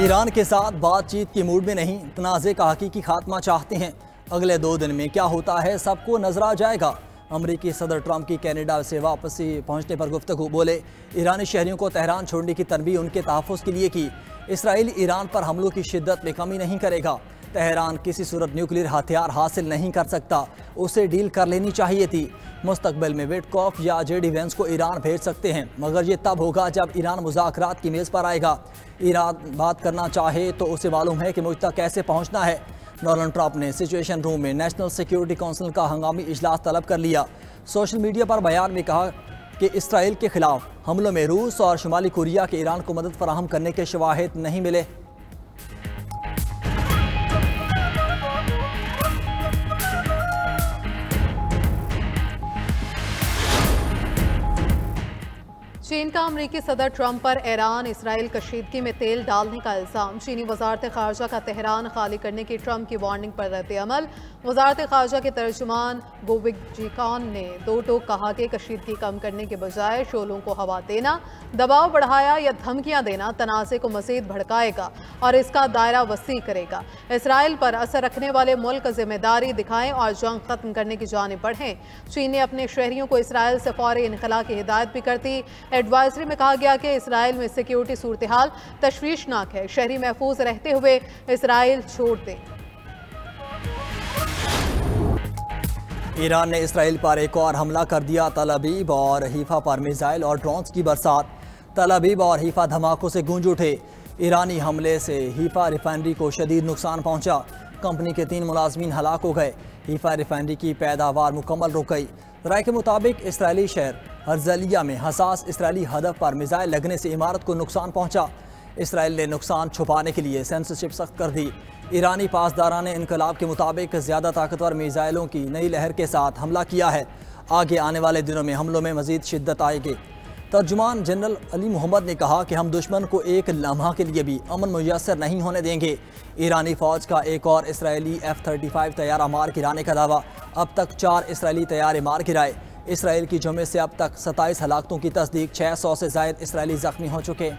Iran के साथ बातचीत के मूड में नहीं, तनाज़े का हकीकी खात्मा चाहते हैं। अगले 2 दिन में क्या होता है सबको नजर आ जाएगा। अमरीकी सदर ट्रंप की कनाडा से वापसी पहुंचने पर गुफ्तगू। बोले, ईरानी शहरियों को तेहरान छोड़ने की तनबीह उनके तहफ़्फ़ुज़ के लिए की। इसराइल ईरान पर हमलों की शिद्दत में कमी नहीं करेगा। तेहरान किसी सूरत न्यूक्लियर हथियार हासिल नहीं कर सकता, उसे डील कर लेनी चाहिए थी। मुस्तकबिल में विटकॉफ या जेडी वेंस को ईरान भेज सकते हैं, मगर ये तब होगा जब ईरान मुज़ाकरात की मेज़ पर आएगा। ईरान बात करना चाहे तो उसे मालूम है कि मुझ तक कैसे पहुंचना है। डोनाल्ड ट्रंप ने सिचुएशन रूम में नेशनल सिक्योरिटी काउंसिल का हंगामी इजलास तलब कर लिया। सोशल मीडिया पर बयान में कहा कि इसराइल के खिलाफ हमलों में रूस और शुमाली कोरिया के ईरान को मदद फराहम करने के शवाहिद नहीं मिले। चीन का अमरीकी सदर ट्रंप पर ईरान इसराइल कशीदगी में तेल डालने का इल्ज़ाम। चीनी वजारत ख़ारजा का तेहरान खाली करने की ट्रंप की वार्निंग पर रद्द-ए-अमल। वजारत ख़ारजा के तर्जुमान गोविक जीकान ने दो टोक कहा कि कशीदगी कम करने के बजाय शोलों को हवा देना, दबाव बढ़ाया या धमकियां देना तनाज़े को मज़ीद भड़काएगा और इसका दायरा वसी करेगा। इसराइल पर असर रखने वाले मुल्क जिम्मेदारी दिखाएं और जंग खत्म करने की जानिब बढ़ें। चीन ने अपने शहरियों को इसराइल से फौरी इनखला की हिदायत भी कर दी। एडवाइजरी में कहा गया कि इसराइल में सिक्योरिटी सूरत हाल तशवीशनाक है, शहरी महफूज रहते हुए इसराइल छोड़ दें। ईरान ने इसराइल पर एक और हमला कर दिया। तल अबीब और हीफा पर मिसाइल और ड्रोन्स की बरसात। तल अबीब और हीफा धमाकों से गूंज उठे। ईरानी हमले से हीफा रिफाइनरी को शदीद नुकसान पहुंचा। कंपनी के 3 मुलाजमीन हलाक हो गए। हीफा रिफाइनरी की पैदावार मुकम्मल रुक गई। राय के मुताबिक इसराइली शहर हर्जलिया में हसास इसराइली हदफ पर मिसाइल लगने से इमारत को नुकसान पहुंचा। इसराइल ने नुकसान छुपाने के लिए सेंसरशिप सख्त कर दी। ईरानी पासदारान इनकलाब के मुताबिक ज़्यादा ताकतवर मिसाइलों की नई लहर के साथ हमला किया है। आगे आने वाले दिनों में हमलों में मज़ीद शिद्दत आएगी। तर्जुमान जनरल अली मोहम्मद ने कहा कि हम दुश्मन को एक लम्हा के लिए भी अमन मुयस्सर नहीं होने देंगे। ईरानी फ़ौज का एक और इसराइली F-35 तैयारा मार गिराने का दावा। अब तक 4 इसराइली तैयारे मार गिराए। इसराइल की जुम्मे से अब तक 27 हलाकतों की तस्दीक। 600 से ज़ायद इसराइली ज़ख्मी हो चुके।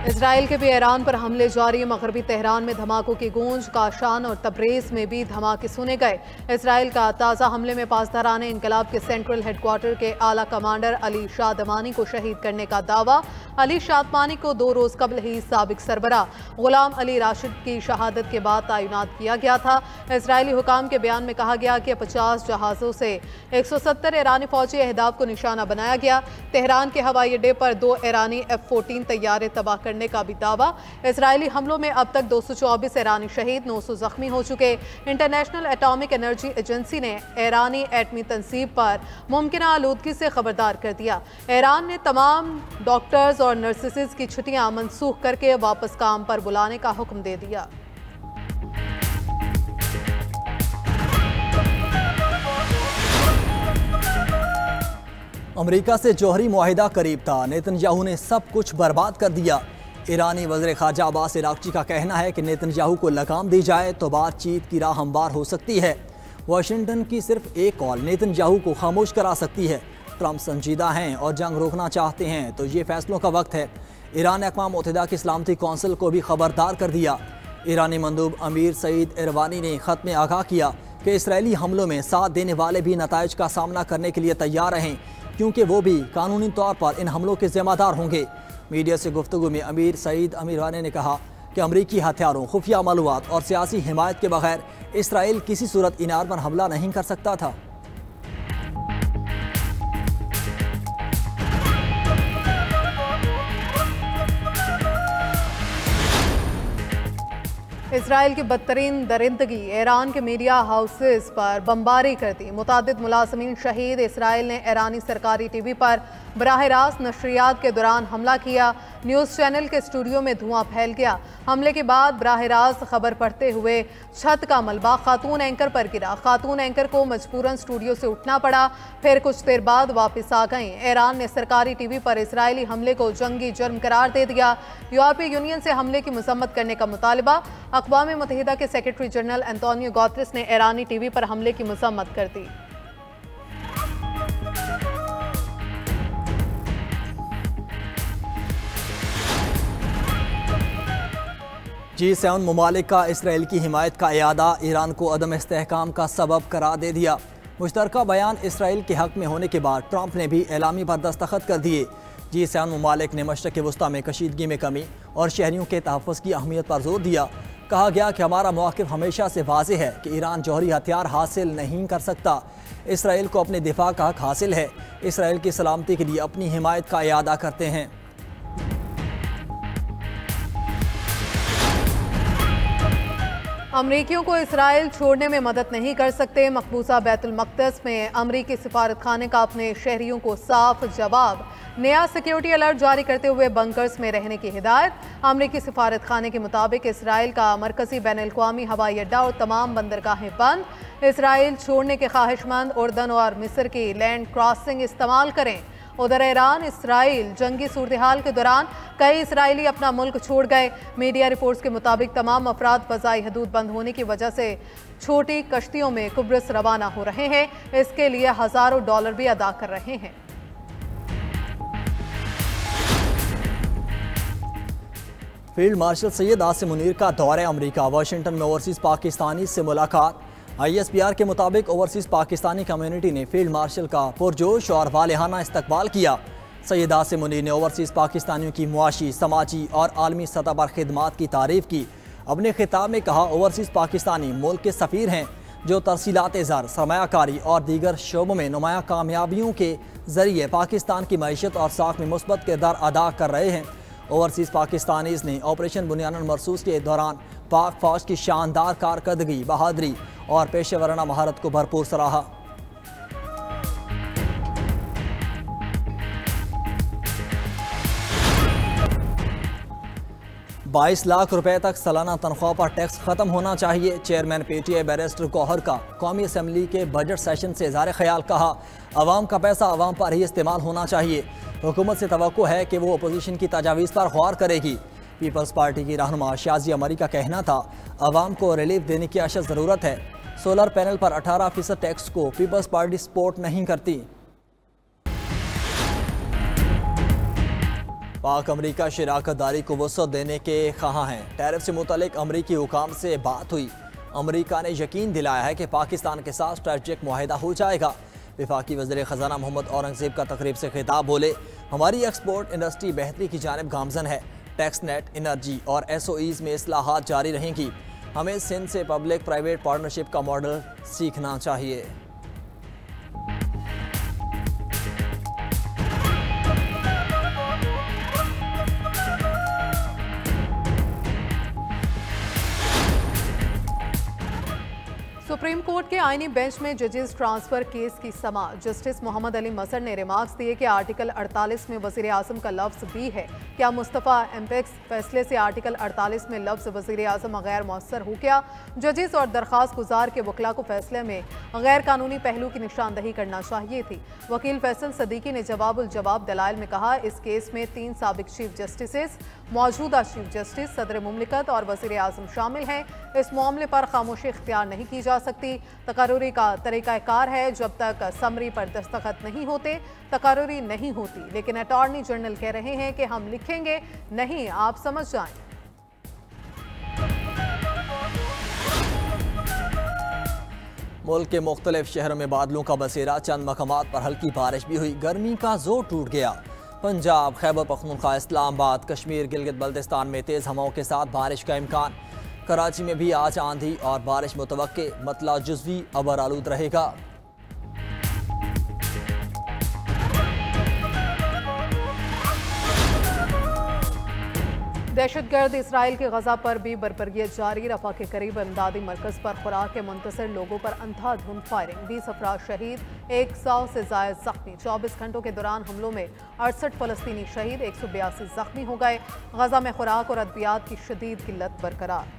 इसराइल के भी ईरान पर हमले जारी। मगरबी तेहरान में धमाकों की गूंज। काशान और तब्रेज़ में भी धमाके सुने गए। इसराइल का ताज़ा हमले में पासदारान इनकलाब के सेंट्रल हेडक्वार्टर के आला कमांडर अली शादमानी को शहीद करने का दावा। अली शादमानी को 2 रोज़ कबल ही साबिक सरबरा गुलाम अली राशिद की शहादत के बाद तैनात किया गया था। इसराइली हुकाम के बयान में कहा गया कि 50 जहाज़ों से 170 ईरानी फौजी अहदाफ को निशाना बनाया गया। तेहरान के हवाई अड्डे पर 2 ईरानी F-14 तैयारे तबाह करने का भी दावा। इसराइली हमलों में अब तक 224 ईरानी शहीद, 900 जख्मी हो चुके। इंटरनेशनल एटॉमिक एनर्जी एजेंसी ने ईरानी एटमी तंसीब पर मुमकिन आलूदगी से खबरदार कर दिया। ईरान ने तमाम डॉक्टर्स और नर्सेस की छुट्टियां मनसूख करके वापस काम पर बुलाने का हुक्म दे दिया। अमेरिका से जौहरी मुआहिदा करीब था, नेतन्याहू ने सब कुछ बर्बाद कर दिया। ईरानी वज़ीर ख़ारजा अब्बास इराक़ची का कहना है कि नेतन्याहू को लगाम दी जाए तो बातचीत की राह हमवार हो सकती है। वाशिंगटन की सिर्फ एक कॉल नेतन्याहू को खामोश करा सकती है। ट्रंप संजीदा हैं और जंग रोकना चाहते हैं तो ये फैसलों का वक्त है। ईरान ने अक़वाम मुत्तहिदा की सलामती कौंसिल को भी खबरदार कर दिया। ईरानी मंदूब अमीर सईद इरवानी ने ख़त में आगाह किया कि इसराइली हमलों में साथ देने वाले भी नताइज का सामना करने के लिए तैयार रहें, क्योंकि वो भी कानूनी तौर पर इन हमलों के ज़िम्मेदार होंगे। मीडिया से गुफ्तगू में अमीर सईद अमीरानी ने कहा कि अमरीकी हथियारों, खुफिया मालूमात और सियासी हिमायत के बगैर इसराइल किसी सूरत ईरान पर हमला नहीं कर सकता था। इसराइल की बदतरीन दरिंदगी। ईरान के मीडिया हाउसेस पर बमबारी कर दी, मुतादिद मुलाजमीन शहीद। इसराइल ने ईरानी सरकारी टीवी पर बराह रास्त नशरियात के दौरान हमला किया। न्यूज़ चैनल के स्टूडियो में धुआं फैल गया। हमले के बाद बराह रास्त खबर पढ़ते हुए छत का मलबा खातून एंकर पर गिरा। खातून एंकर को मजबूरन स्टूडियो से उठना पड़ा, फिर कुछ देर बाद वापस आ गईं। ईरान ने सरकारी टीवी पर इसराइली हमले को जंगी जुर्म करार दे दिया। यूरोपीय यूनियन से हमले की मजम्मत करने का मुतालबा। अक़वाम मुत्तहिदा के सेक्रेटरी जनरल एंटोनियो गुतेरेस ने ईरानी टीवी पर हमले की मजम्मत कर दी। G7 ममालिक का इसराइल की हिमायत का इयादा ईरान को अदम इस्तेहकाम का सबब करार दे दिया। मुश्तरका बयान इसराइल के हक में होने के बाद ट्रंप ने भी एलामी पर दस्तखत कर दिए। G7 ममालिक ने मशरक़ वस्ता में कशीदगी में कमी और शहरियों के तहफ़्फ़ुज़ की अहमियत पर जोर दिया। कहा गया कि हमारा मौक़िफ़ हमेशा से वाज़ेह है कि ईरान जौहरी हथियार हासिल नहीं कर सकता। इसराइल को अपने दिफा का हक हासिल है। इसराइल की सलामती के लिए अपनी हिमायत का इयादा करते हैं। अमरीकियों को इसराइल छोड़ने में मदद नहीं कर सकते। मकबूजा बैतुल मक़दस में अमरीकी सिफारतखाने का अपने शहरियों को साफ जवाब। नया सिक्योरिटी अलर्ट जारी करते हुए बंकर्स में रहने की हिदायत। अमरीकी सिफारतखाने के मुताबिक इसराइल का मरकजी बैनुल-अक़वामी हवाई अड्डा और तमाम बंदरगाहें बंद। इसराइल छोड़ने के ख्वाहिशमंद उर्दन और मिस्र की लैंड क्रॉसिंग इस्तेमाल करें। उधर ईरान इसराइल जंगी सूरत हाल के दौरान कई इसराइली अपना मुल्क छोड़ गए। मीडिया रिपोर्ट्स के मुताबिक तमाम अफराद फ़ज़ाई हदूद बंद होने की वजह से छोटी कश्तियों में कुब्रस रवाना हो रहे हैं। इसके लिए हज़ारों डॉलर भी अदा कर रहे हैं। फील्ड मार्शल सैयद आसिम मुनीर का दौरे अमरीका। वाशिंगटन में ओवरसीज़ पाकिस्तानी से मुलाकात। ISPR के मुताबिक ओवरसीज़ पाकिस्तानी कम्युनिटी ने फील्ड मार्शल का पुरजोश और वालेहाना इस्तकबाल किया। सैयद आसिम मुनीर ने ओवरसीज़ पाकिस्तानियों की मुआशी, समाजी और आलमी सतह पर खिदमात की तारीफ़ की। अपने खिताब में कहा, ओवरसीज़ पाकिस्तानी मुल्क के सफ़ीर हैं जो तरसीलात ज़र, सरमायाकारी और दीगर शोबों में नुमाया कामयाबियों के ज़रिए पाकिस्तान की मईशत और साख में मुस्बत किरदार अदा कर रहे हैं। ओवरसीज़ पाकिस्तानीज़ ने ऑपरेशन बुनियानुल मरसूस के दौरान पाक फ़ौज की शानदार कारकर्दगी, बहादरी और पेशेवराना महारत को भरपूर सराहा। ₹22 लाख तक सालाना तनख्वाह पर टैक्स ख़त्म होना चाहिए। चेयरमैन PTI बैरिस्टर गौहर का कौमी असम्बली के बजट सेशन से इज़हार ख्याल। कहा, अवाम का पैसा अवाम पर ही इस्तेमाल होना चाहिए। हुकूमत से तवक्को है कि वो अपोजिशन की तजावीज़ पर गौर करेगी। पीपल्स पार्टी की रहनुमा शाजिया मरी का कहना था, अवाम को रिलीफ देने की अशद ज़रूरत है। सोलर पैनल पर 18% टैक्स को पीपल्स पार्टी सपोर्ट नहीं करती। पाक अमरीका शराकतदारी को वसअत देने के ख़्वाह हैं। टैरिफ से मुतल्लिक अमरीकी हुकाम से बात हुई। अमरीका ने यकीन दिलाया है कि पाकिस्तान के साथ स्ट्रेटजिक मुआहिदा हो जाएगा। वफाकी वज़ीर ख़ज़ाना मोहम्मद औरंगज़ेब का तकरीब से खिताब बोले, हमारी एक्सपोर्ट इंडस्ट्री बेहतरी की जानिब गामज़न है। टैक्स नेट, एनर्जी और SOEs में इस्लाहात जारी रहेंगी। हमें सिंध से पब्लिक प्राइवेट पार्टनरशिप का मॉडल सीखना चाहिए। सुप्रीम कोर्ट के आईनी बेंच में जजेस ट्रांसफर केस की समाअत। जस्टिस मोहम्मद अली मसर ने रिमार्क्स दिए कि आर्टिकल 48 में वज़ीर आज़म का लफ्ज़ भी है। क्या मुस्तफ़ा एम्पेक्स फैसले से आर्टिकल 48 में लफ्ज़ वज़ीर आज़म गैर मौसर हो गया? जजेस और दरख्वास्त गुजार के वकला को फैसले में गैर कानूनी पहलू की निशानदही करना चाहिए थी। वकील फैसल सदीकी ने जवाब दलाइल में कहा, इस केस में 3 साबिक चीफ जस्टिस, मौजूदा चीफ जस्टिस, सदर मुमलिकत और वज़ीर आज़म शामिल हैं। इस मामले पर खामोशी इख्तियार नहीं की जा सकती। तकर्रुरी का तरीक़ाकार है, जब तक समरी पर दस्तखत नहीं होते तकर्रुरी नहीं होती। लेकिन अटॉर्नी जनरल कह रहे हैं कि हम लिखेंगे नहीं, आप समझ जाएं। मुल्क के मुख्तलिफ शहरों में बादलों का बसेरा, चंद मकामात पर हल्की बारिश भी हुई। गर्मी का जोर टूट गया। पंजाब, खैबर पख्तूनख्वा, इस्लामाबाद, कश्मीर, गिलगित बल्तिस्तान में तेज़ हवाओं के साथ बारिश का इम्कान। कराची में भी आज आंधी और बारिश मुतवक्के। मतला जुज़वी अबर आलूद रहेगा। दहशतगर्द इसराइल के गजा पर भी बरपरियत जारी। रफा के करीब इमदादी मरकज पर खुराक के मुंतसर लोगों पर अंधाधुंध फायरिंग। 20 अफराद शहीद, 100 से जायद जख्मी। 24 घंटों के दौरान हमलों में 68 फलस्तीनी शहीद, 182 जख्मी हो गए। गजा में खुराक और अद्वियात की शदीद किल्लत बरकरार।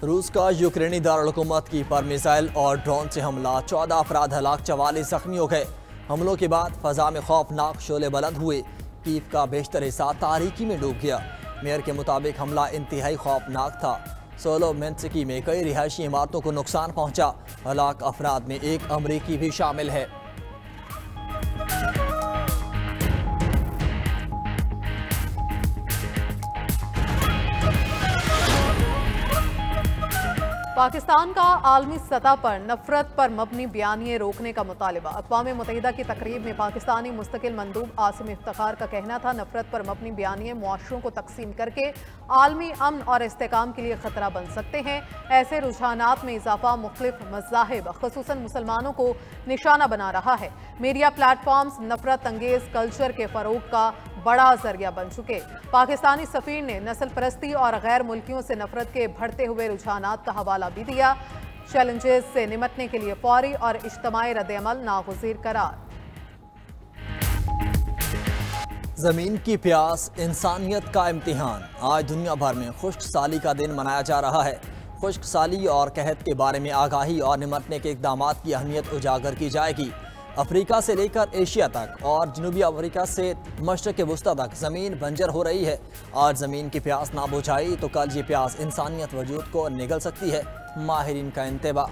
रूस का यूक्रेनी दारुल-हुकूमत की पर मिसाइल और ड्रोन से हमला, 14 अफराद हलाक, 44 जख्मी हो गए। हमलों के बाद फजा में खौफनाक शोले बुलंद हुए। कीव का बेशतर हिस्सा तारीकी में डूब गया। मेयर के मुताबिक हमला इंतहाई खौफनाक था। सोलोमेंस्की में कई रिहायशी इमारतों को नुकसान पहुंचा। हलाक अफराद में एक अमरीकी भी शामिल है। पाकिस्तान का आलमी सतह पर नफरत पर मबनी बयानिए रोकने का मुतालिबा। अक़वाम मुत्तहिदा की तकरीब में पाकिस्तानी मुस्तकिल मंदूब आसिम इफ्तिखार का कहना था, नफरत पर मबनी बयानिए मुआशरों को तकसीम करके आलमी अमन और इस्तेकाम के लिए खतरा बन सकते हैं। ऐसे रुझानात में इजाफा मुख्तलिफ मज़ाहिब ख़ुसूसन मुसलमानों को निशाना बना रहा है। मीडिया प्लेटफॉर्म्स नफरत अंगेज कल्चर के फ़रोग का बड़ा जरिया बन चुके। पाकिस्तानी सफ़ीर ने नस्ल परस्ती और गैर मुल्कियों से नफरत के बढ़ते हुए रुझानात का हवाला भी दिया। चैलेंजेस से निमटने के लिए फौरी और इज्तिमाई रद्द-ए-अमल नागुज़ीर करार। जमीन की प्यास इंसानियत का इम्तिहान। आज दुनिया भर में खुश्क साली का दिन मनाया जा रहा है। खुश्क साली और कहत के बारे में आगाही और निमटने के इक़दामात की अहमियत उजागर की जाएगी। अफ्रीका से लेकर एशिया तक और जनूबी अफ्रीका से मशरक़ वुस्ता तक ज़मीन बंजर हो रही है। आज ज़मीन की प्यास ना बुझाई तो कल ये प्यास इंसानियत वजूद को निगल सकती है। माहिरीन का इंतबा।